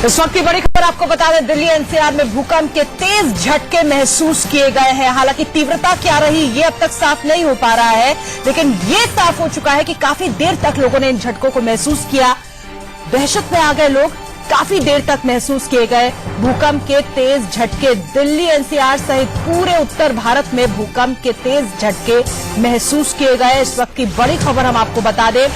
इस वक्त की बड़ी खबर आपको बता दें, दिल्ली एनसीआर में भूकंप के तेज झटके महसूस किए गए हैं। हालांकि तीव्रता क्या रही ये अब तक साफ नहीं हो पा रहा है, लेकिन ये साफ हो चुका है कि काफी देर तक लोगों ने इन झटकों को महसूस किया। दहशत में आ गए लोग, काफी देर तक महसूस किए गए भूकंप के तेज झटके। दिल्ली एनसीआर सहित पूरे उत्तर भारत में भूकंप के तेज झटके महसूस किए गए। इस वक्त की बड़ी खबर हम आपको बता दें,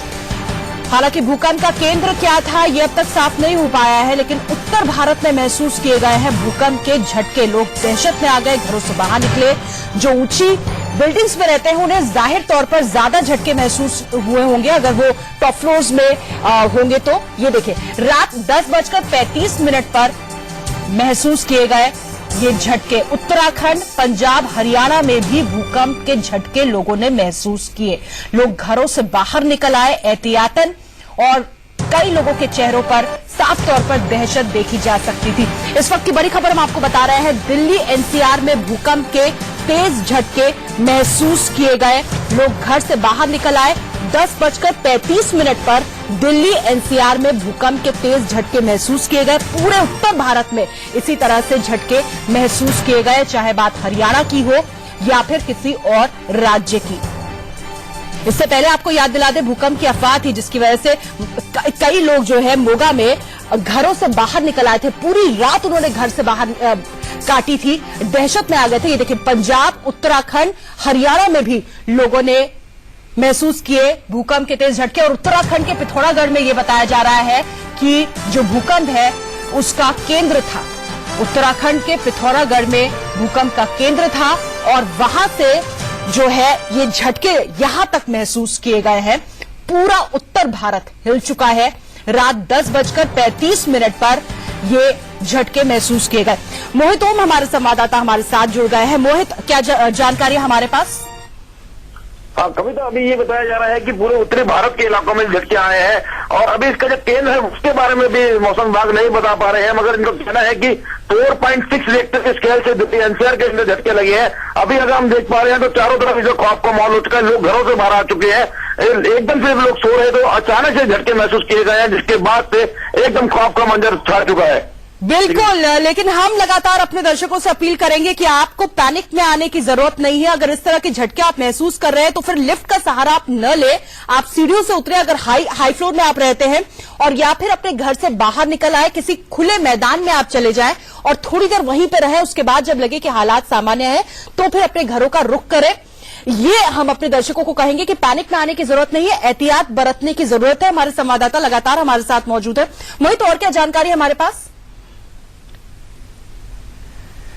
हालांकि भूकंप का केंद्र क्या था ये अब तक साफ नहीं हो पाया है, लेकिन उत्तर भारत में महसूस किए गए हैं भूकंप के झटके। लोग दहशत में आ गए, घरों से बाहर निकले। जो ऊंची बिल्डिंग्स में रहते हैं उन्हें जाहिर तौर पर ज्यादा झटके महसूस हुए होंगे अगर वो टॉप फ्लोर्स में होंगे तो। ये देखिए, रात 10:35 पर महसूस किए गए ये झटके। उत्तराखंड, पंजाब, हरियाणा में भी भूकंप के झटके लोगों ने महसूस किए। लोग घरों से बाहर निकल आए एहतियातन, और कई लोगों के चेहरों पर साफ तौर पर दहशत देखी जा सकती थी। इस वक्त की बड़ी खबर हम आपको बता रहे हैं, दिल्ली एनसीआर में भूकंप के तेज झटके महसूस किए गए। लोग घर से बाहर निकल आए। 10:35 पर दिल्ली एनसीआर में भूकंप के तेज झटके महसूस किए गए। पूरे उत्तर भारत में इसी तरह से झटके महसूस किए गए, चाहे बात हरियाणा की हो या फिर किसी और राज्य की। इससे पहले आपको याद दिला दें, भूकंप की अफवाह थी जिसकी वजह से कई लोग जो है मोगा में घरों से बाहर निकल आए थे। पूरी रात उन्होंने घर से बाहर काटी थी, दहशत में आ गए थे। ये देखिए, पंजाब, उत्तराखंड, हरियाणा में भी लोगों ने महसूस किए भूकंप के तेज झटके। और उत्तराखंड के पिथौरागढ़ में ये बताया जा रहा है कि जो भूकंप है उसका केंद्र था। उत्तराखंड के पिथौरागढ़ में भूकंप का केंद्र था और वहां से जो है ये झटके यहां तक महसूस किए गए हैं। पूरा उत्तर भारत हिल चुका है। रात 10:35 पर ये झटके महसूस किए गए। मोहित ओम हमारे संवाददाता हमारे साथ जुड़ गए हैं। मोहित, क्या जानकारी है हमारे पास? हाँ कविता, अभी ये बताया जा रहा है कि पूरे उत्तरी भारत के इलाकों में झटके आए हैं और अभी इसका जो केंद्र है उसके बारे में भी मौसम विभाग नहीं बता पा रहे हैं, मगर इनको कहना है कि 4.6 रिक्टर के स्केल से दिल्ली एनसीआर के अंदर झटके लगे हैं। अभी अगर हम देख पा रहे हैं तो चारों तरफ जो खौफ का माहौल हो चुका है, लोग घरों से बाहर आ चुके हैं। एकदम से लोग सो रहे तो अचानक से झटके महसूस किए गए हैं, जिसके बाद से एकदम खौफ का मंजर छा चुका है। बिल्कुल, लेकिन हम लगातार अपने दर्शकों से अपील करेंगे कि आपको पैनिक में आने की जरूरत नहीं है। अगर इस तरह के झटके आप महसूस कर रहे हैं तो फिर लिफ्ट का सहारा आप न ले, आप सीढ़ियों से उतरे अगर हाई फ्लोर में आप रहते हैं, और या फिर अपने घर से बाहर निकल आए, किसी खुले मैदान में आप चले जाएं और थोड़ी देर वहीं पर रहें। उसके बाद जब लगे कि हालात सामान्य है तो फिर अपने घरों का रुख करें। ये हम अपने दर्शकों को कहेंगे कि पैनिक में आने की जरूरत नहीं है, एहतियात बरतने की जरूरत है। हमारे संवाददाता लगातार हमारे साथ मौजूद है। मोहित, और क्या जानकारी है हमारे पास?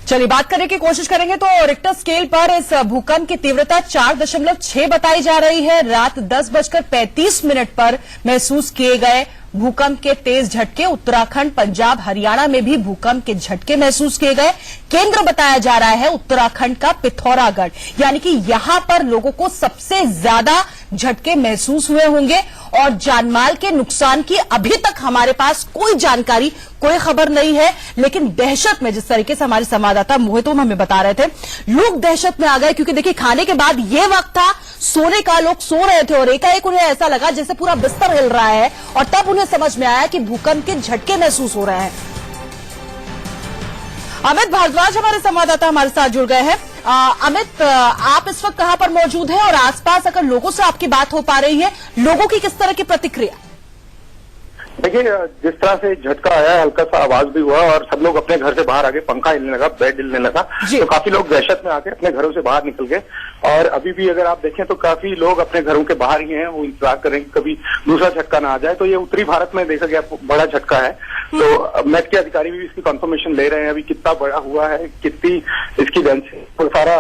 चलिए बात करने की कोशिश करेंगे तो रिक्टर स्केल पर इस भूकंप की तीव्रता 4.6 बताई जा रही है। रात 10:35 पर महसूस किए गए भूकंप के तेज झटके। उत्तराखंड, पंजाब, हरियाणा में भी भूकंप के झटके महसूस किए गए। केंद्र बताया जा रहा है उत्तराखंड का पिथौरागढ़, यानी कि यहां पर लोगों को सबसे ज्यादा झटके महसूस हुए होंगे। और जानमाल के नुकसान की अभी तक हमारे पास कोई जानकारी, कोई खबर नहीं है, लेकिन दहशत में, जिस तरीके से हमारे संवाददाता मोहित ओम हमें बता रहे थे, लोग दहशत में आ गए। क्योंकि देखिए, खाने के बाद ये वक्त था सोने का, लोग सो रहे थे और एकाएक उन्हें ऐसा लगा जैसे पूरा बिस्तर हिल रहा है, और तब उन्हें समझ में आया कि भूकंप के झटके महसूस हो रहे हैं। अमित भारद्वाज हमारे संवाददाता हमारे साथ जुड़ गए हैं। अमित, आप इस वक्त कहां पर मौजूद हैं और आसपास अगर लोगों से आपकी बात हो पा रही है, लोगों की किस तरह की प्रतिक्रिया? देखिए, जिस तरह से झटका आया, हल्का सा आवाज भी हुआ और सब लोग अपने घर से बाहर आ गए, पंखा हिलने लगा, बेड हिलने लगा, तो काफी लोग दहशत में आके अपने घरों से बाहर निकल गए। और अभी भी अगर आप देखें तो काफी लोग अपने घरों के बाहर ही हैं, वो इंतजार करें कि कभी दूसरा झटका ना आ जाए। तो ये उत्तरी भारत में देखा गया बड़ा झटका है। तो मेट के अधिकारी भी इसकी कंफर्मेशन ले रहे हैं, अभी कितना बड़ा हुआ है, कितनी इसकी डेंसिटी, तो सारा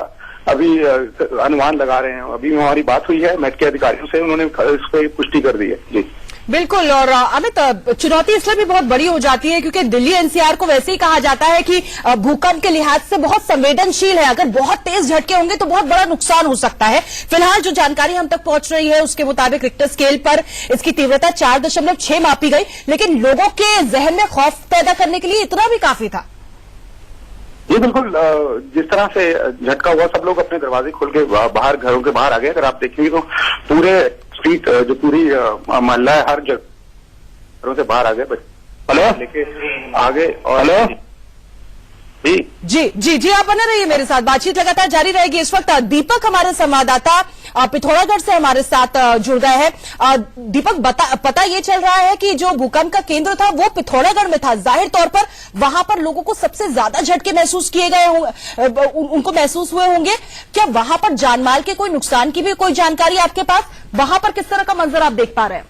अभी अनुमान लगा रहे हैं। अभी हमारी बात हुई है मेट के अधिकारियों से, उन्होंने इस पर पुष्टि कर दी है। जी बिल्कुल। और अमित, चुनौती इसलिए भी बहुत बड़ी हो जाती है क्योंकि दिल्ली एनसीआर को वैसे ही कहा जाता है कि भूकंप के लिहाज से बहुत संवेदनशील है। अगर बहुत तेज झटके होंगे तो बहुत बड़ा नुकसान हो सकता है। फिलहाल जो जानकारी हम तक पहुंच रही है उसके मुताबिक रिक्टर स्केल पर इसकी तीव्रता 4.6 मापी गई, लेकिन लोगों के जहन में खौफ पैदा करने के लिए इतना भी काफी था। ये बिल्कुल, जिस तरह से झटका हुआ, सब लोग अपने दरवाजे खोल के बाहर, घरों के बाहर आ गए। अगर आप देखेंगे तो पूरे स्ट्रीट, जो पूरी मोहल्ला है, हर जगह घरों से बाहर आ गए। हेलो लेके आगे। और हेलो जी जी जी, आप बने रहिए मेरे साथ, बातचीत लगातार जारी रहेगी। इस वक्त दीपक हमारे संवाददाता पिथौरागढ़ से हमारे साथ जुड़ गए हैं। दीपक, पता ये चल रहा है कि जो भूकंप का केंद्र था वो पिथौरागढ़ में था। जाहिर तौर पर वहां पर लोगों को सबसे ज्यादा झटके महसूस किए गए होंगे, उनको महसूस हुए होंगे। क्या वहां पर जानमाल के कोई नुकसान की भी कोई जानकारी आपके पास? वहां पर किस तरह का मंजर आप देख पा रहे हैं?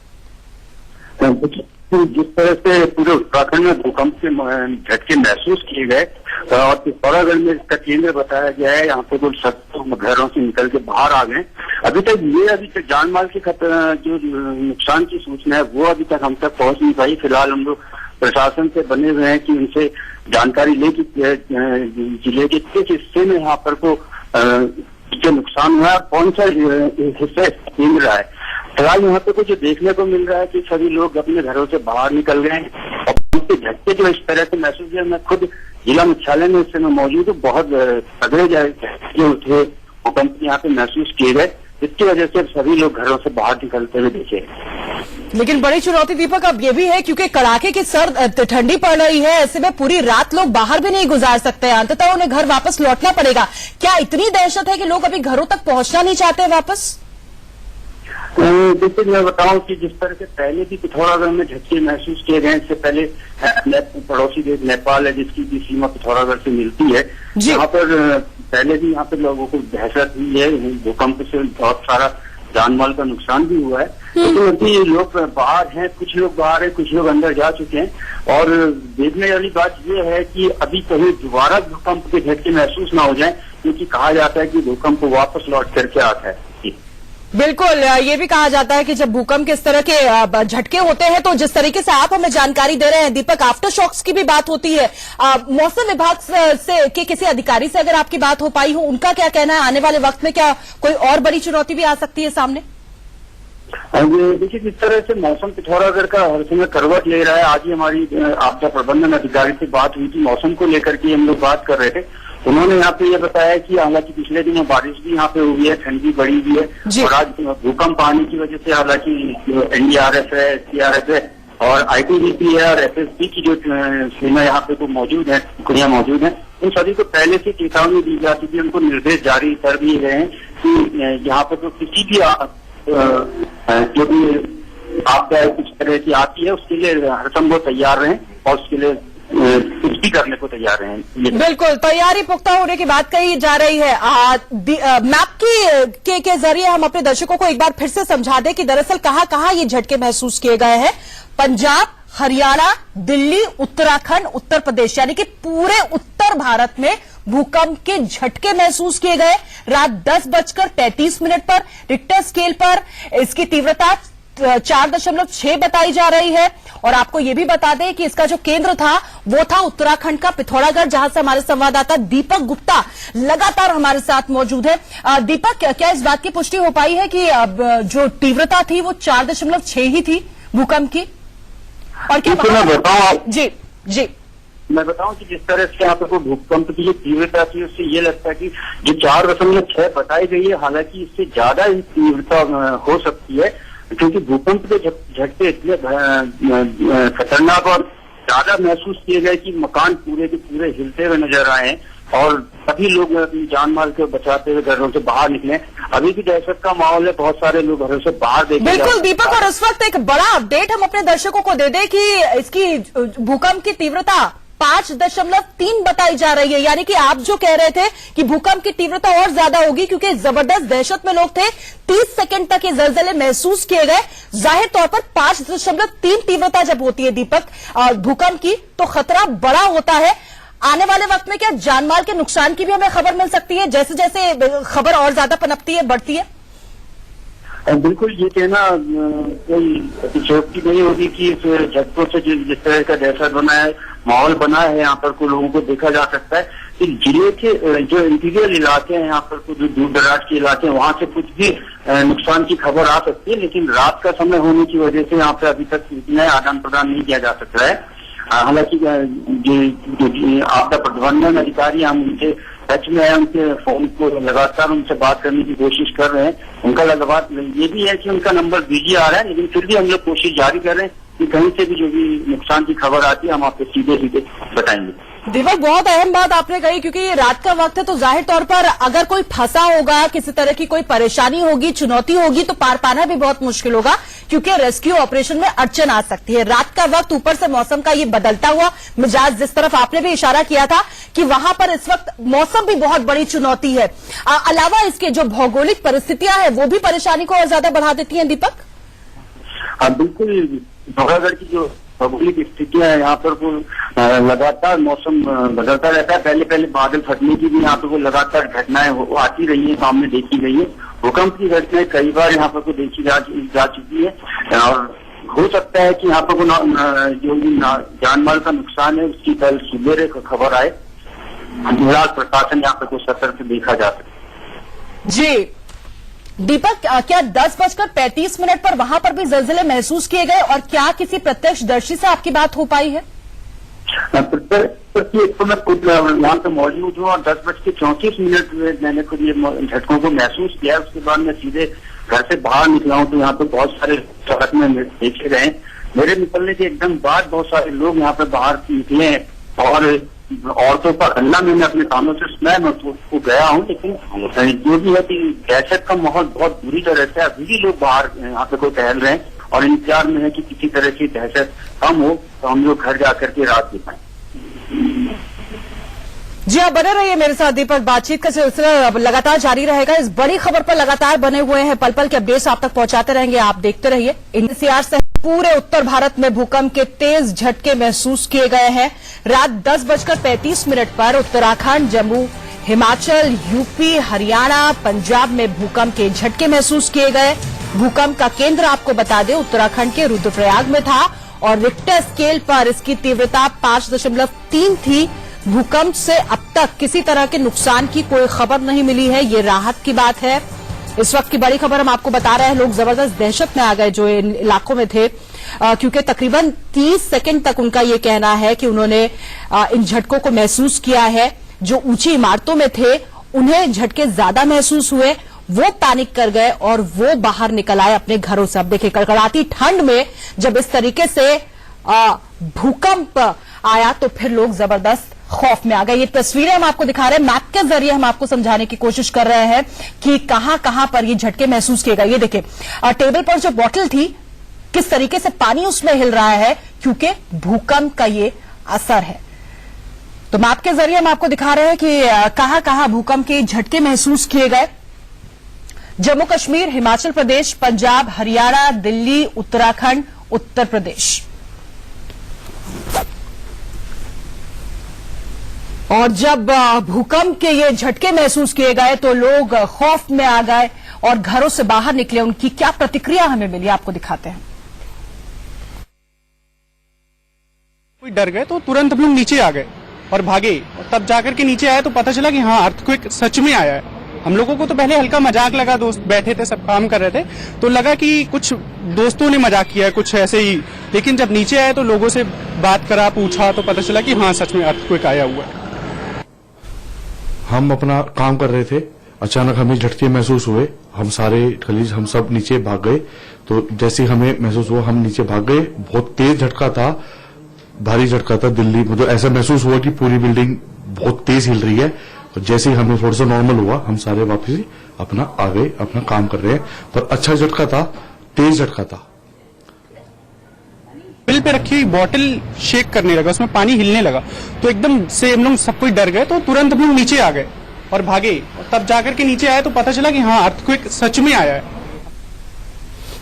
जिस तरह से पूरे उत्तराखंड में भूकंप के झटके महसूस किए गए और पिथौरागढ़ में इसका केंद्र बताया गया है, यहाँ पे कुछ 70 घरों से निकल के बाहर आ गए। अभी तक जानमाल के जो नुकसान की सूचना है वो अभी तक हम तक पहुंच नहीं पाई। फिलहाल हम लोग प्रशासन से बने हुए हैं कि उनसे जानकारी ले कि जिले के किस हिस्से में यहाँ पर को जो नुकसान हुआ है, कौन सा हिस्सा केंद्र है। फिलहाल यहाँ पे कुछ देखने को मिल रहा है कि सभी लोग अपने घरों से बाहर निकल गए हैं और उनके झटके जो इस तरह से महसूस किया। मैं खुद जिला मुख्यालय में इस समय मौजूद हूँ। बहुत तगड़े झटके उठे भूकंप यहाँ पे महसूस किए गए, जिसकी वजह से सभी लोग घरों से बाहर निकलते हुए दिखे। लेकिन बड़ी चुनौती दीपक अब ये भी है, क्योंकि कड़ाके की सर्द ठंडी पड़ रही है, ऐसे में पूरी रात लोग बाहर भी नहीं गुजार सकते हैं। अंततः उन्हें घर वापस लौटना पड़ेगा। क्या इतनी दहशत है कि लोग अभी घरों तक पहुंचना नहीं चाहते वापस? देखिए, मैं बताऊं कि जिस तरह से पहले भी पिथौरागढ़ में झटके महसूस किए गए, इससे पहले पड़ोसी देश नेपाल है जिसकी भी सीमा पिथौरागढ़ से मिलती है। यहाँ पर पहले भी यहाँ पे लोगों को दहशत हुई है। भूकंप से बहुत सारा जानमाल का नुकसान भी हुआ है। लेकिन अभी लोग बाहर हैं, कुछ लोग बाहर है, कुछ लोग अंदर जा चुके हैं। और देखने वाली बात यह है कि अभी कहीं दोबारा भूकंप के झटके महसूस ना हो जाए, क्योंकि कहा जाता है कि भूकंप वापस लौट करके आता है। बिल्कुल, ये भी कहा जाता है कि जब भूकंप के इस तरह के झटके होते हैं तो जिस तरीके से आप हमें जानकारी दे रहे हैं दीपक, आफ्टर शॉक्स की भी बात होती है। मौसम विभाग से के किसी अधिकारी से अगर आपकी बात हो पाई हो, उनका क्या कहना है? आने वाले वक्त में क्या कोई और बड़ी चुनौती भी आ सकती है सामने? देखिए, जिस तरह से मौसम पिथौरागढ़ का हर समय करवट ले रहा है। आज ही हमारी आपदा प्रबंधन अधिकारी से बात हुई थी, मौसम को लेकर के हम लोग बात कर रहे थे। उन्होंने यहाँ पे ये बताया कि हालांकि पिछले दिनों बारिश भी यहाँ पे हुई है, ठंडी बढ़ी हुई है और आज भूकंप आने की वजह से हालांकि NDRF है, CRF है और ITBP है और SSB की जो सेना यहाँ पे तो मौजूद है, टुकड़ियां मौजूद हैं, उन सभी को पहले से चेतावनी दी जा चुकी है। उनको निर्देश जारी कर दिए गए हैं कि यहाँ पे तो किसी भी जो भी आपदा कुछ तरह की आती है उसके लिए हर संभव तैयार रहें और उसके लिए कुछ भी करने को तैयार हैं। बिल्कुल, तैयारी पुख्ता होने की बात कही जा रही है। मैप के जरिए हम अपने दर्शकों को एक बार फिर से समझा दें कि दरअसल कहां ये झटके महसूस किए गए हैं। पंजाब, हरियाणा, दिल्ली, उत्तराखंड, उत्तर प्रदेश, यानी कि पूरे उत्तर भारत में भूकंप के झटके महसूस किए गए। रात 10:33 पर रिक्टर स्केल पर इसकी तीव्रता 4.6 बताई जा रही है। और आपको यह भी बता दें कि इसका जो केंद्र था वो था उत्तराखंड का पिथौरागढ़, जहां से हमारे संवाददाता दीपक गुप्ता लगातार हमारे साथ मौजूद है। दीपक, क्या इस बात की पुष्टि हो पाई है कि जो तीव्रता थी वो 4.6 ही थी भूकंप की? और क्या मैं बताऊं जी मैं बताऊं कि जिस तरह से यहाँ पे भूकंप की जो तीव्रता थी उससे ये लगता है कि जो 4.6 बताई गई है, हालांकि इससे ज्यादा ही तीव्रता हो सकती है, क्योंकि भूकंप के झटके इतने खतरनाक और ज्यादा महसूस किए गए कि मकान पूरे के पूरे हिलते हुए नजर आए हैं और सभी लोग अपनी जान माल को बचाते हुए घरों से बाहर निकले। अभी भी दहशत का माहौल है, बहुत सारे लोग घरों से बाहर देखे। बिल्कुल दीपक, और इस वक्त एक बड़ा अपडेट हम अपने दर्शकों को दे दें कि इसकी भूकंप की तीव्रता 5.3 बताई जा रही है। यानी कि आप जो कह रहे थे कि भूकंप की तीव्रता और ज्यादा होगी क्योंकि जबरदस्त दहशत में लोग थे, 30 सेकंड तक ये जलजले महसूस किए गए। जाहिर तौर पर 5.3 तीव्रता जब होती है दीपक भूकंप की, तो खतरा बड़ा होता है। आने वाले वक्त में क्या जानमाल के नुकसान की भी हमें खबर मिल सकती है, जैसे जैसे खबर और ज्यादा पनपती है, बढ़ती है? बिल्कुल, ये कहना कोई अतिशयोक्ति नहीं होगी कि इस झटकों से जिस तरह का दहशत बना है, माहौल बना है, यहाँ पर कुछ लोगों को देखा जा सकता है कि जिले के जो इंटीरियर इलाके हैं, यहाँ पर कुछ दूर दराज के इलाके हैं, वहां से कुछ भी नुकसान की खबर आ सकती है। लेकिन रात का समय होने की वजह से यहाँ पे अभी तक सूचनाएं आदान प्रदान नहीं किया जा सकता है। हालांकि जो आपदा प्रबंधन अधिकारी, हम उनसे टच में है, उनके फोन को लगातार उनसे बात करने की कोशिश कर रहे हैं। उनका लगातार ये भी है कि उनका नंबर बिजी आ रहा है, लेकिन फिर भी हम लोग कोशिश जारी कर रहे हैं कि कहीं से भी जो भी नुकसान की खबर आती है हम आपको सीधे सीधे बताएंगे। दीपक, बहुत अहम बात आपने कही, क्योंकि ये रात का वक्त है तो जाहिर तौर पर अगर कोई फंसा होगा, किसी तरह की कोई परेशानी होगी, चुनौती होगी, तो पार पाना भी बहुत मुश्किल होगा, क्योंकि रेस्क्यू ऑपरेशन में अड़चन आ सकती है। रात का वक्त, ऊपर से मौसम का ये बदलता हुआ मिजाज, जिस तरफ आपने भी इशारा किया था कि वहां पर इस वक्त मौसम भी बहुत बड़ी चुनौती है। अलावा इसके जो भौगोलिक परिस्थितियां हैं वो भी परेशानी को और ज्यादा बढ़ा देती हैं। दीपक, हाँ बिल्कुल, पिथौरागढ़ की जो भौगोलिक स्थितियां है यहाँ पर वो लगातार मौसम बदलता रहता है। पहले बादल फटने की भी यहाँ पर वो लगातार घटनाएं आती रही है, सामने देखी गई है। भूकंप की घटनाएं कई बार यहाँ पर को देखी जा चुकी है और हो सकता है कि यहाँ पर जो जान माल का नुकसान है उसकी कल सुबेरे खबर आए। फिलहाल प्रशासन यहाँ पर को सतर्क देखा जा सके। जी दीपक, क्या 10:35 पर वहां पर भी जलजले महसूस किए गए और क्या किसी प्रत्यक्षदर्शी से आपकी बात हो पाई है? तो मैं खुद यहाँ पे मौजूद हूँ और 10:34 में मैंने खुद ये झटकों को महसूस किया। उसके बाद मैं सीधे घर से बाहर निकला हूँ तो यहाँ पे बहुत सारे सड़क में देखे गए। मेरे निकलने के एकदम बाद बहुत सारे लोग यहाँ पे बाहर निकले हैं और औरतों का हल्ला मैंने अपने कानों से सुना है। मैं तो गया हूँ, लेकिन जो भी है कि दहशत का माहौल बहुत बुरी तरह से अभी भी लोग बाहर यहाँ पे कोई टहल रहे हैं और इंतजार में है कि किसी तरह की दहशत कम हो तो हम लोग घर जाकर के रात बिताएं। जी आप बने रहिए मेरे साथ दीपक, बातचीत का सिलसिला लगातार जारी रहेगा। इस बड़ी खबर पर लगातार बने हुए हैं, पल पल के अपडेट्स आप तक पहुंचाते रहेंगे, आप देखते रहिए। एनसीआर से पूरे उत्तर भारत में भूकंप के तेज झटके महसूस किए गए हैं। रात 10:35 पर उत्तराखंड, जम्मू, हिमाचल, यूपी, हरियाणा, पंजाब में भूकंप के झटके महसूस किए गए। भूकंप का केंद्र आपको बता दें उत्तराखंड के रुद्रप्रयाग में था और रिक्टर स्केल पर इसकी तीव्रता 5.3 थी। भूकंप से अब तक किसी तरह के नुकसान की कोई खबर नहीं मिली है, ये राहत की बात है। इस वक्त की बड़ी खबर हम आपको बता रहे हैं, लोग जबरदस्त दहशत में आ गए जो इन इलाकों में थे, क्योंकि तकरीबन 30 सेकंड तक उनका ये कहना है कि उन्होंने इन झटकों को महसूस किया है। जो ऊंची इमारतों में थे उन्हें झटके ज्यादा महसूस हुए, वो पैनिक कर गए और वो बाहर निकल आए अपने घरों से। अब देखिए, कड़कड़ाती ठंड में जब इस तरीके से भूकंप आया तो फिर लोग जबरदस्त खौफ में आ गए। ये तस्वीरें हम आपको दिखा रहे हैं, मैप के जरिए हम आपको समझाने की कोशिश कर रहे हैं कि कहां पर ये झटके महसूस किए गए। ये देखिए, टेबल पर जो बोतल थी किस तरीके से पानी उसमें हिल रहा है, क्योंकि भूकंप का ये असर है। तो मैप के जरिए हम आपको दिखा रहे हैं कि कहां भूकंप के झटके महसूस किए गए। जम्मू कश्मीर, हिमाचल प्रदेश, पंजाब, हरियाणा, दिल्ली, उत्तराखंड, उत्तर प्रदेश। और जब भूकंप के ये झटके महसूस किए गए तो लोग खौफ में आ गए और घरों से बाहर निकले। उनकी क्या प्रतिक्रिया हमें मिली आपको दिखाते हैं। कोई डर गए तो तुरंत हम लोग नीचे आ गए और भागे, और तब जाकर के नीचे आए तो पता चला कि हाँ, अर्थक्वेक सच में आया है। हम लोगों को तो पहले हल्का मजाक लगा, दोस्त बैठे थे सब काम कर रहे थे तो लगा कि कुछ दोस्तों ने मजाक किया है कुछ ऐसे ही, लेकिन जब नीचे आए तो लोगों से बात करा, पूछा तो पता चला कि हाँ, सच में अर्थक्वेक आया हुआ है। हम अपना काम कर रहे थे, अचानक हमें झटके महसूस हुए। हम सारे कलीग हम सब नीचे भाग गए। तो जैसे हमें महसूस हुआ हम नीचे भाग गए। बहुत तेज झटका था, भारी झटका था दिल्ली, मतलब ऐसा महसूस हुआ कि पूरी बिल्डिंग बहुत तेज हिल रही है। और जैसे ही हमें थोड़ा सा नॉर्मल हुआ हम सारे वापस अपना आ गए, अपना काम कर रहे हैं। पर अच्छा झटका था, तेज झटका था। बिल पे रखी हुई बोतल शेक करने लगा, उसमें पानी हिलने लगा तो एकदम से हम लोग सब कोई डर गए तो तुरंत हम लोग नीचे आ गए और भागे, और तब जाकर के नीचे आए तो पता चला कि हाँ, अर्थक्वेक सच में आया है।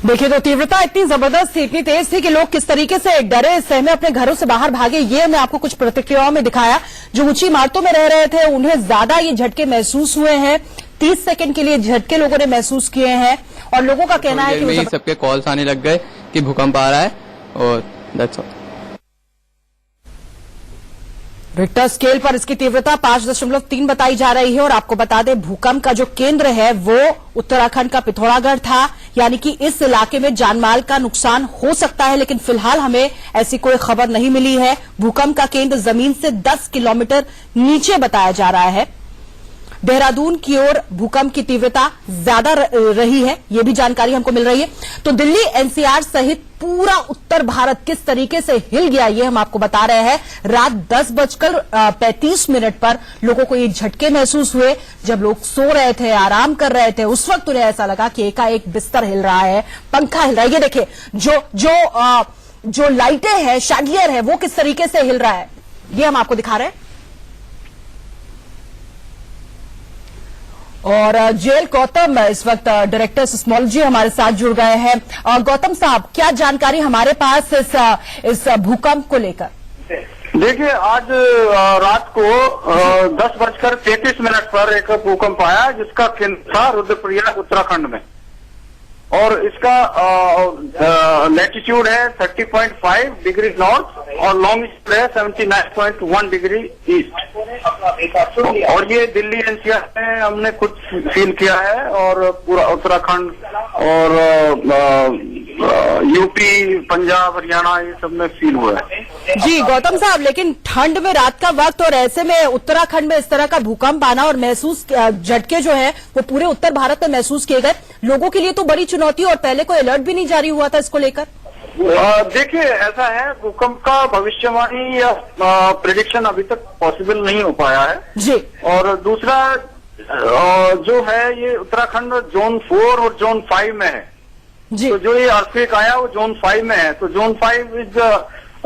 देखिए, तो तीव्रता इतनी जबरदस्त थी, इतनी तेज थी कि लोग किस तरीके से डरे सहमे अपने घरों से बाहर भागे। ये हमने आपको कुछ प्रतिक्रियाओं में दिखाया। जो ऊंची इमारतों में रह रहे थे उन्हें ज्यादा ये झटके महसूस हुए हैं। 30 सेकंड के लिए झटके लोगों ने महसूस किए हैं और लोगों का कहना है कि सबके कॉल्स आने लग गए कि भूकंप आ रहा है और दैट्स ऑल। रिक्टर स्केल पर इसकी तीव्रता 5.3 बताई जा रही है और आपको बता दें भूकंप का जो केंद्र है वो उत्तराखंड का पिथौरागढ़ था, यानी कि इस इलाके में जानमाल का नुकसान हो सकता है, लेकिन फिलहाल हमें ऐसी कोई खबर नहीं मिली है। भूकंप का केंद्र जमीन से 10 किलोमीटर नीचे बताया जा रहा है। देहरादून की ओर भूकंप की तीव्रता ज्यादा रही है, ये भी जानकारी हमको मिल रही है। तो दिल्ली, एनसीआर सहित पूरा उत्तर भारत किस तरीके से हिल गया, ये हम आपको बता रहे हैं। रात 10:35 पर लोगों को ये झटके महसूस हुए। जब लोग सो रहे थे, आराम कर रहे थे, उस वक्त उन्हें ऐसा लगा कि एकाएक बिस्तर हिल रहा है, पंखा हिल रहा है। ये देखिए, जो लाइटें हैं, शैंडिलियर है, वो किस तरीके से हिल रहा है, ये हम आपको दिखा रहे हैं। और जेएल गौतम इस वक्त डायरेक्टर सिस्मोलॉजी हमारे साथ जुड़ गए हैं। गौतम साहब, क्या जानकारी हमारे पास इस भूकंप को लेकर? देखिए, आज रात को 10:33 पर एक भूकंप आया, जिसका केंद्र था रुद्रप्रयाग, उत्तराखंड में। और इसका लैटिट्यूड है 30.5 डिग्री नॉर्थ और लॉन्गिट्यूड है 79.1 डिग्री ईस्ट। और ये दिल्ली एनसीआर में हमने खुद फील किया है, और पूरा उत्तराखंड और यूपी, पंजाब, हरियाणा, ये सब में फील हुआ है। जी गौतम साहब, लेकिन ठंड में रात का वक्त और ऐसे में उत्तराखंड में इस तरह का भूकंप आना और महसूस झटके जो है वो पूरे उत्तर भारत में महसूस किए गए, लोगों के लिए तो बड़ी चुनौती, और पहले कोई अलर्ट भी नहीं जारी हुआ था इसको लेकर। देखिए, ऐसा है, भूकंप का भविष्यवाणी या प्रेडिक्शन अभी तक पॉसिबल नहीं हो पाया है जी। और दूसरा जो है, ये उत्तराखंड जोन 4 और जोन 5 में है जी। तो जो ये अर्थक्वेक आया वो जोन 5 में है। तो zone 5 is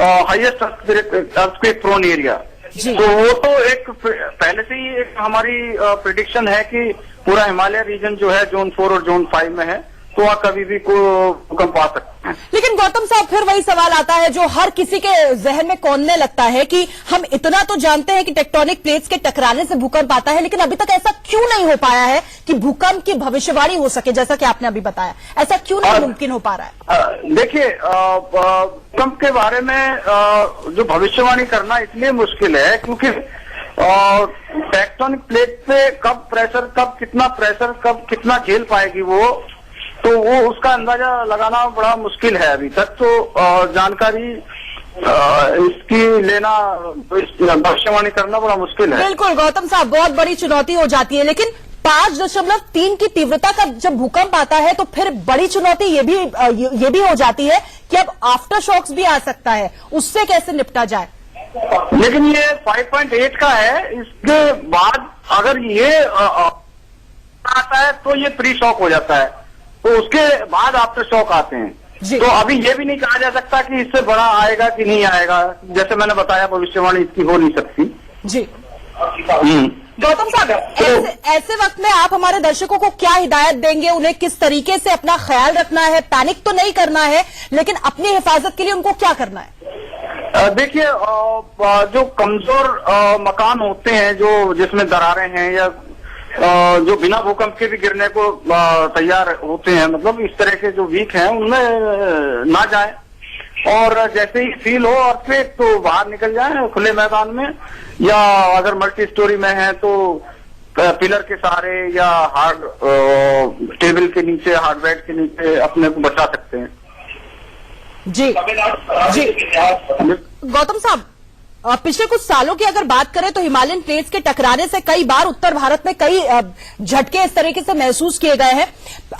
highest earthquake prone area. तो वो तो एक पहले से ही एक हमारी प्रिडिक्शन है कि पूरा हिमालय रीजन जो है जोन 4 और जोन 5 में है, तो वहाँ कभी भी भूकंप आ सकते हैं। लेकिन गौतम साहब, फिर वही सवाल आता है जो हर किसी के जहन में कौनने लगता है कि हम इतना तो जानते हैं कि टेक्टोनिक प्लेट्स के टकराने से भूकंप आता है, लेकिन अभी तक ऐसा क्यों नहीं हो पाया है कि भूकंप की भविष्यवाणी हो सके, जैसा कि आपने अभी बताया, ऐसा क्यों नहीं मुमकिन हो पा रहा है? देखिए, भूकंप के बारे में जो भविष्यवाणी करना इसलिए मुश्किल है क्योंकि टेक्टोनिक प्लेट पे कब कितना झेल पाएगी वो उसका अंदाजा लगाना बड़ा मुश्किल है अभी तक। तो जानकारी इसकी लेना, भविष्यवाणी करना बड़ा मुश्किल है। बिल्कुल गौतम साहब, बहुत बड़ी चुनौती हो जाती है। लेकिन 5.3 की तीव्रता का जब भूकंप आता है तो फिर बड़ी चुनौती ये भी हो जाती है कि अब आफ्टर शॉक्स भी आ सकता है, उससे कैसे निपटा जाए। लेकिन ये 5.8 का है, इसके बाद अगर ये आता है तो ये प्री शॉक हो जाता है, तो उसके बाद आफ्टर शॉक आते हैं। तो अभी ये भी नहीं कहा जा सकता कि इससे बड़ा आएगा कि नहीं आएगा। जैसे मैंने बताया, भविष्यवाणी इसकी हो नहीं सकती जी। गौतम साहब, ऐसे वक्त में आप हमारे दर्शकों को क्या हिदायत देंगे, उन्हें किस तरीके से अपना ख्याल रखना है? पैनिक तो नहीं करना है, लेकिन अपनी हिफाजत के लिए उनको क्या करना है? देखिए, जो कमजोर मकान होते हैं, जो जिसमें दरारें हैं या जो बिना भूकंप के भी गिरने को तैयार होते हैं, मतलब इस तरह के जो वीक हैं, उनमें ना जाए। और जैसे ही फील हो अर्थक्वेक तो बाहर निकल जाए खुले मैदान में, या अगर मल्टी स्टोरी में है तो पिलर के सहारे या हार्ड टेबल के नीचे, हार्ड बेड के नीचे अपने को बचा सकते हैं। जी गौतम साहब, पिछले कुछ सालों की अगर बात करें तो हिमालयन प्लेट्स के टकराने से कई बार उत्तर भारत में कई झटके इस तरीके से महसूस किए गए हैं।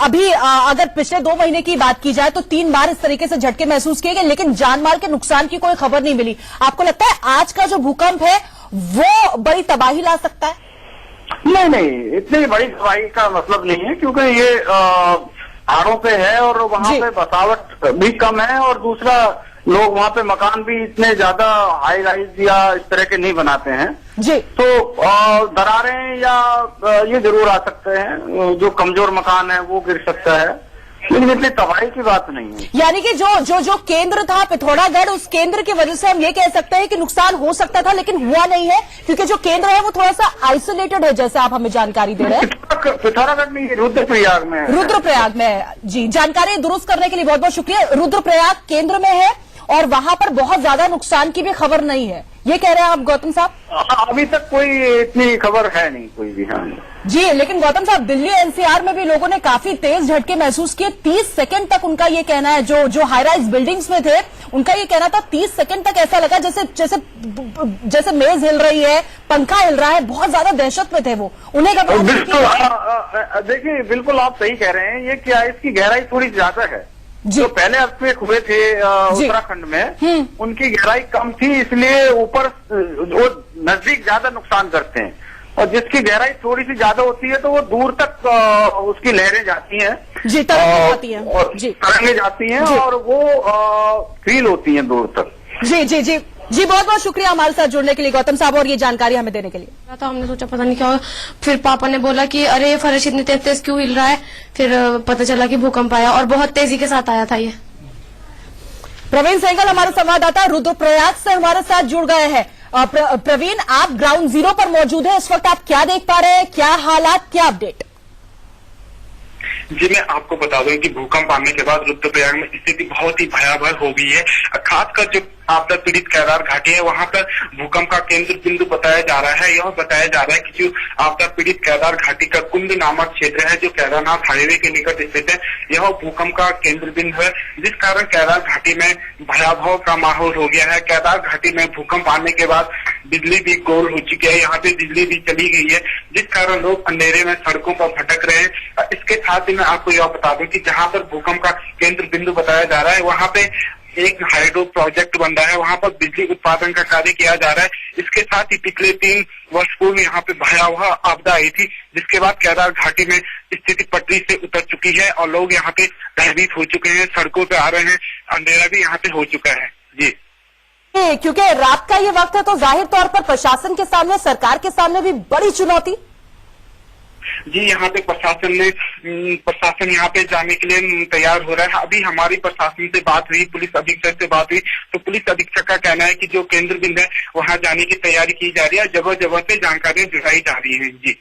अभी अगर पिछले 2 महीने की बात की जाए तो 3 बार इस तरीके से झटके महसूस किए गए, लेकिन जान माल के नुकसान की कोई खबर नहीं मिली। आपको लगता है आज का जो भूकंप है वो बड़ी तबाही ला सकता है? नहीं, इतनी बड़ी तबाही का मतलब नहीं है, क्योंकि ये पहाड़ों पे है और वहाँ पे बसावट भी कम है, और दूसरा लोग वहाँ पे मकान भी इतने ज्यादा हाई राइज या इस तरह के नहीं बनाते हैं जी। तो दरारें या ये जरूर आ सकते हैं, जो कमजोर मकान है वो गिर सकता है, लेकिन इतनी तबाही की बात नहीं है। यानी कि जो केंद्र था पिथौरागढ़, उस केंद्र की वजह से हम ये कह सकते हैं कि नुकसान हो सकता था, लेकिन हुआ नहीं है, क्योंकि जो केंद्र है वो थोड़ा सा आइसोलेटेड है, जैसे आप हमें जानकारी दे रहे हैं। पिथौरागढ़ नहीं, रुद्रप्रयाग में है। रुद्रप्रयाग में है जी। जानकारी दुरुस्त करने के लिए बहुत बहुत शुक्रिया। रुद्रप्रयाग केंद्र में है और वहां पर बहुत ज्यादा नुकसान की भी खबर नहीं है, ये कह रहे हैं आप गौतम साहब? अभी तक कोई इतनी खबर है नहीं कोई भी। हाँ जी, लेकिन गौतम साहब दिल्ली एनसीआर में भी लोगों ने काफी तेज झटके महसूस किए। 30 सेकंड तक उनका ये कहना है, जो हाई राइज बिल्डिंग्स में थे उनका ये कहना था 30 सेकंड तक ऐसा लगा जैसे मेज हिल रही है, पंखा हिल रहा है, बहुत ज्यादा दहशत में थे वो। उन्हें बिल्कुल, देखिए बिल्कुल आप सही कह रहे हैं। ये क्या है, इसकी गहराई थोड़ी ज्यादा है। जो पहले अर्थक्वेक हुए थे उत्तराखंड में, उनकी गहराई कम थी, इसलिए ऊपर वो नजदीक ज्यादा नुकसान करते हैं, और जिसकी गहराई थोड़ी सी ज्यादा होती है तो वो दूर तक उसकी लहरें जाती हैं, जी तरंगे जाती हैं, जी तरंगे जाती हैं, और वो फील होती हैं दूर तक। जी जी जी जी, बहुत बहुत शुक्रिया हमारे साथ जुड़ने के लिए गौतम साहब, और ये जानकारी हमें देने के लिए। तो हमने सोचा पता नहीं क्या होगा, फिर पापा ने बोला कि अरे फर्श इतनी तेज तेज क्यों हिल रहा है, फिर पता चला कि भूकंप आया, और बहुत तेजी के साथ आया था ये। प्रवीण सेंगल हमारे संवाददाता रुद्रप्रयाग से हमारे साथ जुड़ गए हैं। प्रवीण, आप ग्राउंड जीरो पर मौजूद हैं, इस वक्त आप क्या देख पा रहे हैं, क्या हालात, क्या अपडेट? जी, मैं आपको बता दूं कि भूकंप आने के बाद रुद्रप्रयाग में स्थिति बहुत ही भयावह हो गई है। खासकर जो आपदा पीड़ित केदार घाटी है, वहां पर भूकंप का केंद्र बिंदु बताया जा रहा है। यह बताया जा रहा है कि जो आपदा पीड़ित केदार घाटी का कुंड नामक क्षेत्र है, जो केदारनाथ हाईवे के निकट स्थित है, यह भूकंप का केंद्र बिंदु है, जिस कारण केदार घाटी में भयावह का माहौल हो गया है। केदार घाटी में भूकंप आने के बाद बिजली भी गोल हो चुकी है, यहाँ पे बिजली भी चली गई है, जिस कारण लोग अंधेरे में सड़कों पर भटक रहे हैं। इसके साथ ही मैं आपको यह बता दूं कि जहाँ पर भूकंप का केंद्र बिंदु बताया जा रहा है, वहाँ पे एक हाइड्रो प्रोजेक्ट बन रहा है, वहां पर बिजली उत्पादन का कार्य किया जा रहा है। इसके साथ ही पिछले 3 वर्ष पूर्व यहाँ पे भयावह आपदा आई थी, जिसके बाद केदार घाटी में स्थिति पटरी से उतर चुकी है और लोग यहाँ पे भयभीत हो चुके हैं, सड़कों पे आ रहे हैं, अंधेरा भी यहाँ पे हो चुका है। जी, क्योंकि रात का ये वक्त है तो जाहिर तौर पर प्रशासन के सामने, सरकार के सामने भी बड़ी चुनौती। जी, यहाँ पे प्रशासन यहाँ पे जाने के लिए तैयार हो रहा है। अभी हमारी प्रशासन से बात हुई, पुलिस अधीक्षक से बात हुई, तो पुलिस अधीक्षक का कहना है कि जो केंद्र बिंदु है वहाँ जाने की तैयारी की जा रही है, जगह जगह से जानकारियां जुटाई जा रही है। जी,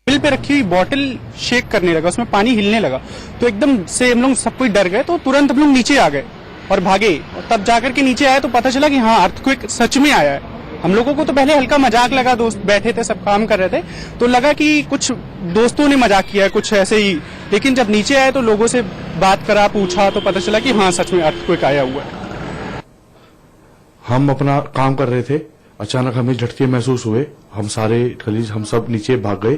टेबल पे रखी हुई बॉटल शेक करने लगा, उसमें पानी हिलने लगा, तो एकदम से हम लोग सब कोई डर गए, तो तुरंत हम लोग नीचे आ गए और भागे, और तब जाकर के नीचे आए तो पता चला कि हाँ अर्थक्वेक सच में आया है। हम लोगों को तो पहले हल्का मजाक लगा, दोस्त बैठे थे सब काम कर रहे थे, तो लगा कि कुछ दोस्तों ने मजाक किया है कुछ ऐसे ही, लेकिन जब नीचे आए तो लोगों से बात करा, पूछा, तो पता चला कि हाँ सच में अर्थक्वेक आया हुआ है। हम अपना काम कर रहे थे, अचानक हमें झटके महसूस हुए, हम सारे कलीग हम सब नीचे भाग गए,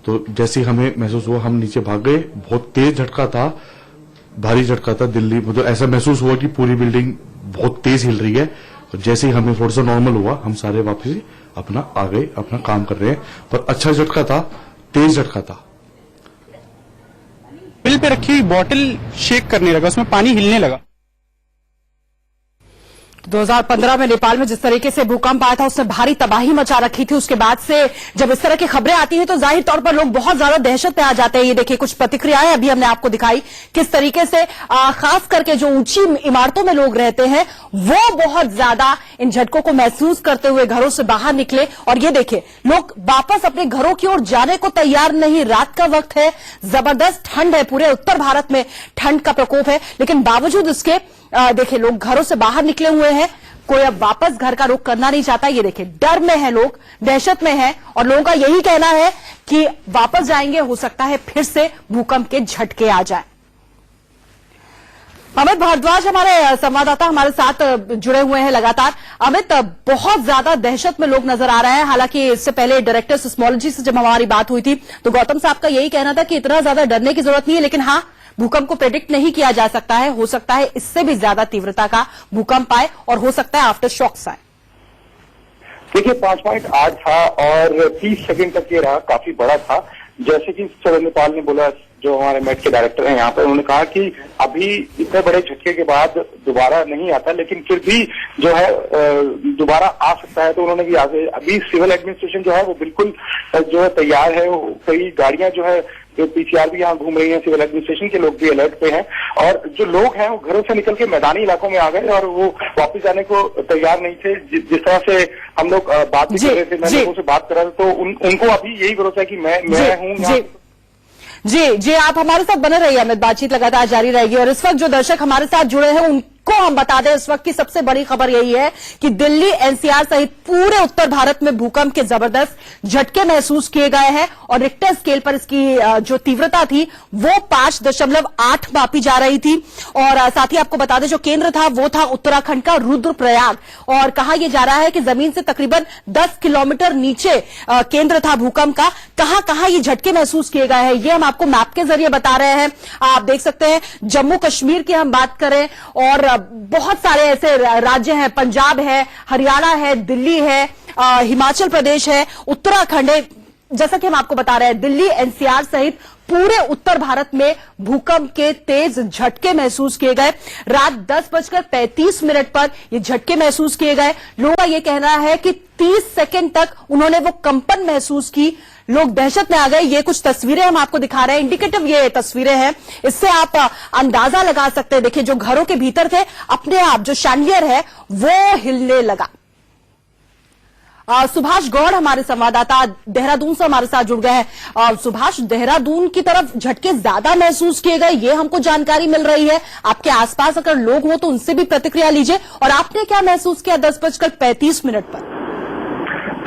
तो जैसे ही हमें महसूस हुआ हम नीचे भाग गए। बहुत तेज झटका था, भारी झटका था दिल्ली, मतलब ऐसा महसूस हुआ कि पूरी बिल्डिंग बहुत तेज हिल रही है। तो जैसे ही हमें थोड़ा सा नॉर्मल हुआ, हम सारे वापस अपना आ गए, अपना काम कर रहे हैं, पर अच्छा झटका था, तेज झटका था। टेबल पे रखी हुई बॉटल शेक करने लगा, उसमें पानी हिलने लगा। 2015 में नेपाल में जिस तरीके से भूकंप आया था उसने भारी तबाही मचा रखी थी। उसके बाद से जब इस तरह की खबरें आती हैं तो जाहिर तौर पर लोग बहुत ज्यादा दहशत में आ जाते हैं। ये देखिए कुछ प्रतिक्रियाएं अभी हमने आपको दिखाई, किस तरीके से खास करके जो ऊंची इमारतों में लोग रहते हैं वो बहुत ज्यादा इन झटकों को महसूस करते हुए घरों से बाहर निकले। और ये देखिए लोग वापस अपने घरों की ओर जाने को तैयार नहीं। रात का वक्त है, जबरदस्त ठंड है, पूरे उत्तर भारत में ठंड का प्रकोप है, लेकिन बावजूद इसके देखिए लोग घरों से बाहर निकले हुए हैं। कोई अब वापस घर का रुख करना नहीं चाहता। ये देखिए डर में है लोग, दहशत में है, और लोगों का यही कहना है कि वापस जाएंगे, हो सकता है फिर से भूकंप के झटके आ जाए। अमित भारद्वाज हमारे संवाददाता हमारे साथ जुड़े हुए हैं लगातार। अमित, बहुत ज्यादा दहशत में लोग नजर आ रहे हैं। हालांकि इससे पहले डायरेक्टर सिस्मोलॉजी से जब हमारी बात हुई थी तो गौतम साहब का यही कहना था कि इतना ज्यादा डरने की जरूरत नहीं है, लेकिन हाँ, भूकंप को प्रेडिक्ट नहीं किया जा सकता है। हो सकता है इससे भी ज्यादा तीव्रता का भूकंप आए और हो सकता है आफ्टर शॉक्स आए। देखिए 5.8 था और 30 सेकंड तक ये रहा, काफी बड़ा था। जैसे कि चंद्रपाल ने बोला, जो हमारे मेट के डायरेक्टर हैं यहाँ पर, उन्होंने कहा कि अभी इतने बड़े झटके के बाद दोबारा नहीं आता, लेकिन फिर भी जो है दोबारा आ सकता है। तो उन्होंने भी आगे अभी सिविल एडमिनिस्ट्रेशन जो है वो बिल्कुल जो है तैयार है। कई गाड़ियां जो है पीसीआर भी यहाँ घूम रही हैं, सिविल एडमिनिस्ट्रेशन के लोग भी अलर्ट पे हैं और जो लोग हैं वो घरों से निकल के मैदानी इलाकों में आ गए और वो वापस जाने को तैयार नहीं थे। जिस तरह से हम लोग बात भी कर रहे थे, मैं लोगों से बात कर रहा था, तो उनको अभी यही भरोसा है कि मैं हूँ। जी, आप हमारे साथ बने रहिए। अमित, बातचीत लगातार जारी रहेगी और इस वक्त जो दर्शक हमारे साथ जुड़े हैं उनको हम बता दें, इस वक्त की सबसे बड़ी खबर यही है कि दिल्ली, एनसीआर सहित पूरे उत्तर भारत में भूकंप के जबरदस्त झटके महसूस किए गए हैं और रिक्टर स्केल पर इसकी जो तीव्रता थी वो 5.8 मापी जा रही थी। और साथ ही आपको बता दें, जो केंद्र था वो था उत्तराखंड का रुद्रप्रयाग और कहा यह जा रहा है कि जमीन से तकरीबन 10 किलोमीटर नीचे केंद्र था भूकंप का। कहां कहां ये झटके महसूस किए गए हैं ये हम आपको मैप के जरिए बता रहे हैं। आप देख सकते हैं, जम्मू कश्मीर की हम बात करें और बहुत सारे ऐसे राज्य हैं, पंजाब है, हरियाणा है, दिल्ली है, हिमाचल प्रदेश है, उत्तराखंड है। जैसा कि हम आपको बता रहे हैं, दिल्ली, एनसीआर सहित पूरे उत्तर भारत में भूकंप के तेज झटके महसूस किए गए। रात 10:35 पर ये झटके महसूस किए गए। लोगों का यह कहना है कि 30 सेकंड तक उन्होंने वो कंपन महसूस की। लोग दहशत में आ गए। ये कुछ तस्वीरें हम आपको दिखा रहे हैं, इंडिकेटिव ये तस्वीरें हैं, इससे आप अंदाजा लगा सकते हैं। देखिए, जो घरों के भीतर थे, अपने आप जो शैंडिलियर है वो हिलने लगा। सुभाष गौड़ हमारे संवाददाता देहरादून से हमारे साथ जुड़ गए हैं। सुभाष, देहरादून की तरफ झटके ज्यादा महसूस किए गए, ये हमको जानकारी मिल रही है। आपके आसपास अगर लोग हो तो उनसे भी प्रतिक्रिया लीजिए। और आपने क्या महसूस किया 10:35 पर?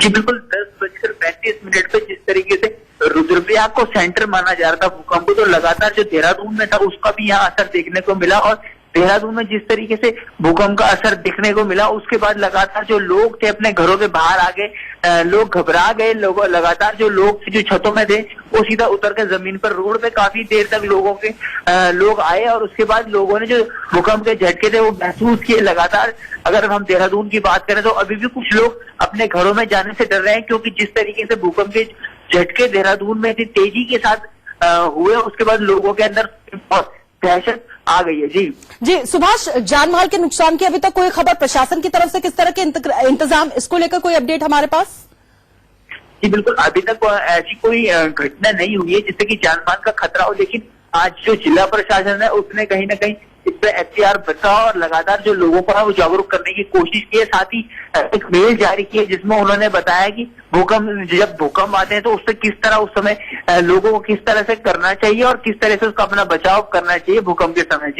जी बिल्कुल, 10:35 पे जिस तरीके से रुद्रप्रयाग को सेंटर माना जा रहा था भूकंप को, तो लगातार जो देहरादून में था उसका भी यहाँ असर देखने को मिला। और देहरादून में जिस तरीके से भूकंप का असर दिखने को मिला, उसके बाद लगातार जो लोग थे अपने घरों के बाहर आ गए, लोग घबरा गए। लोग लगातार जो लोग जो छतों में थे वो सीधा उतर के जमीन पर रोड पे काफी देर तक लोग आए और उसके बाद लोगों ने जो भूकंप के झटके थे वो महसूस किए लगातार। अगर हम देहरादून की बात करें तो अभी भी कुछ लोग अपने घरों में जाने से डर रहे हैं, क्योंकि जिस तरीके से भूकंप के झटके देहरादून में तेजी के साथ हुए, उसके बाद लोगों के अंदर बहुत दहशत आ गई है। जी सुभाष, जान माल के नुकसान की अभी तक कोई खबर प्रशासन की तरफ से, किस तरह के इंतजाम, इसको लेकर कोई अपडेट हमारे पास? जी बिल्कुल, अभी तक ऐसी कोई घटना नहीं हुई है जिससे कि जान माल का खतरा हो, लेकिन आज जो जिला प्रशासन है उसने कहीं ना कहीं इस पर एहतियात बचा और लगातार जो लोगों को है वो जागरूक करने की कोशिश की है। साथ ही एक मेल जारी की है जिसमें उन्होंने बताया कि जब भूकंप आते हैं तो उससे किस तरह उस समय लोगों को किस तरह से करना चाहिए और किस तरह से उसका अपना बचाव करना चाहिए भूकंप के समय।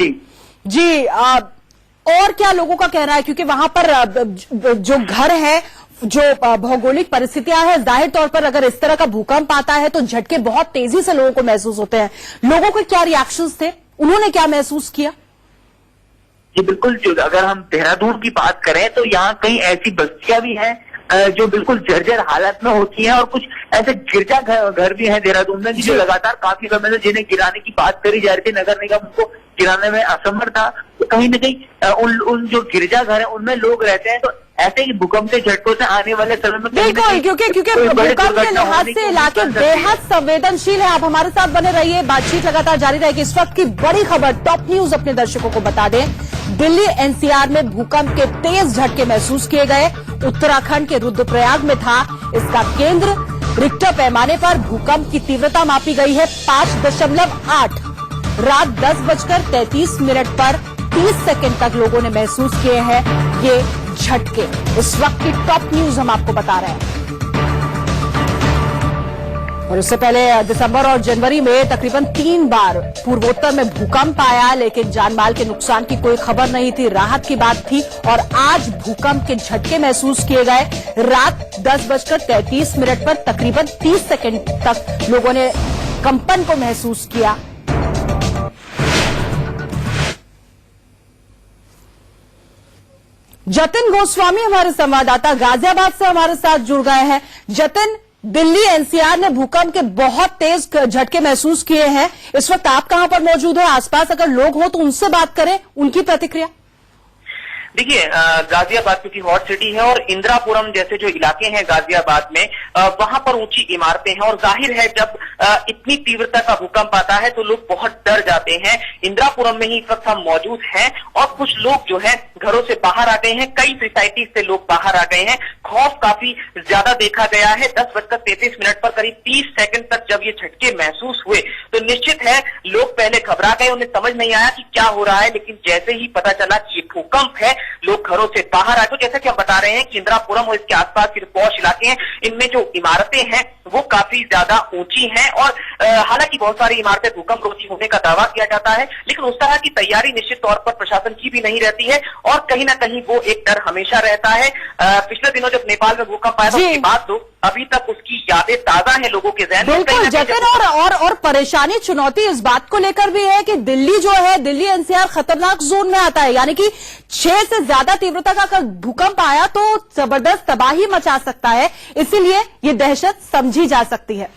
जी और क्या लोगों का कहना है, क्योंकि वहां पर जो घर है, जो भौगोलिक परिस्थितियां है, जाहिर तौर पर अगर इस तरह का भूकंप आता है तो झटके बहुत तेजी से लोगों को महसूस होते हैं। लोगों के क्या रिएक्शंस थे, उन्होंने क्या महसूस किया? जी बिल्कुल, अगर हम देहरादून की बात करें तो यहाँ कई ऐसी बस्तियां भी हैं जो बिल्कुल जर्जर हालत में होती हैं और कुछ ऐसे गिरजा घर भी हैं देहरादून में जो लगातार काफी समय से जिन्हें गिराने की बात करी जा रही थी, नगर निगम को गिराने में असमर्थ था। तो कहीं न कहीं उन जो गिरजा घर है उनमें लोग रहते हैं, तो ऐसे ही भूकंप के झटकों से आने वाले समय में बिल्कुल, क्योंकि भूकंप के लिहाज से इलाके बेहद संवेदनशील है। आप हमारे साथ बने रहिए, बातचीत लगातार जारी रहेगी। इस वक्त की बड़ी खबर, टॉप न्यूज अपने दर्शकों को बता दें, दिल्ली एनसीआर में भूकंप के तेज झटके महसूस किए गए। उत्तराखंड के रुद्रप्रयाग में था इसका केंद्र। रिक्टर पैमाने पर भूकंप की तीव्रता मापी गई है 5.8। रात 10:33 पर 30 सेकंड तक लोगों ने महसूस किए हैं ये झटके। इस वक्त की टॉप न्यूज हम आपको बता रहे हैं। और उससे पहले दिसंबर और जनवरी में तकरीबन 3 बार पूर्वोत्तर में भूकंप आया, लेकिन जानमाल के नुकसान की कोई खबर नहीं थी, राहत की बात थी। और आज भूकंप के झटके महसूस किए गए। रात 10:33 पर तकरीबन 30 सेकंड तक लोगों ने कंपन को महसूस किया। जतिन गोस्वामी हमारे संवाददाता गाजियाबाद से हमारे साथ जुड़ गए हैं। जतिन, दिल्ली एनसीआर ने भूकंप के बहुत तेज झटके महसूस किए हैं। इस वक्त आप कहां पर मौजूद हो? आसपास अगर लोग हो तो उनसे बात करें, उनकी प्रतिक्रिया। देखिए, गाजियाबाद क्योंकि हॉट सिटी है और इंदिरापुरम जैसे जो इलाके हैं गाजियाबाद में, वहां पर ऊंची इमारतें हैं और जाहिर है जब इतनी तीव्रता का भूकंप आता है तो लोग बहुत डर जाते हैं। इंदिरापुरम में ही इस वक्त हम मौजूद हैं और कुछ लोग जो है घरों से बाहर आ गए हैं, कई सोसाइटी से लोग बाहर आ गए हैं। खौफ काफी ज्यादा देखा गया है। 10:33 पर करीब 30 सेकंड तक जब ये झटके महसूस हुए तो निश्चित है लोग पहले घबरा गए, उन्हें समझ नहीं आया कि क्या हो रहा है, लेकिन जैसे ही पता चला कि ये भूकंप है लोग घरों से बाहर आए। तो जैसा कि हम बता रहे हैं कि इंदिरापुरम और इसके आसपास के पौष इलाके हैं, इनमें जो इमारतें हैं वो काफी ज्यादा ऊंची हैं और हालांकि बहुत सारी इमारतें भूकंप रोधी होने का दावा किया जाता है, लेकिन उस तरह की तैयारी निश्चित तौर पर प्रशासन की भी नहीं रहती है और कहीं ना कहीं वो एक डर हमेशा रहता है। पिछले दिनों जब नेपाल में भूकंप आया था उसके बाद तो अभी तक उसकी यादें ताजा हैं लोगों के ज़हन में। बिल्कुल जतिन, और परेशानी चुनौती इस बात को लेकर भी है कि दिल्ली जो है, दिल्ली एनसीआर खतरनाक जोन में आता है, यानी कि 6 से ज्यादा तीव्रता का अगर भूकंप आया तो जबरदस्त तबाही मचा सकता है, इसीलिए ये दहशत समझी जा सकती है।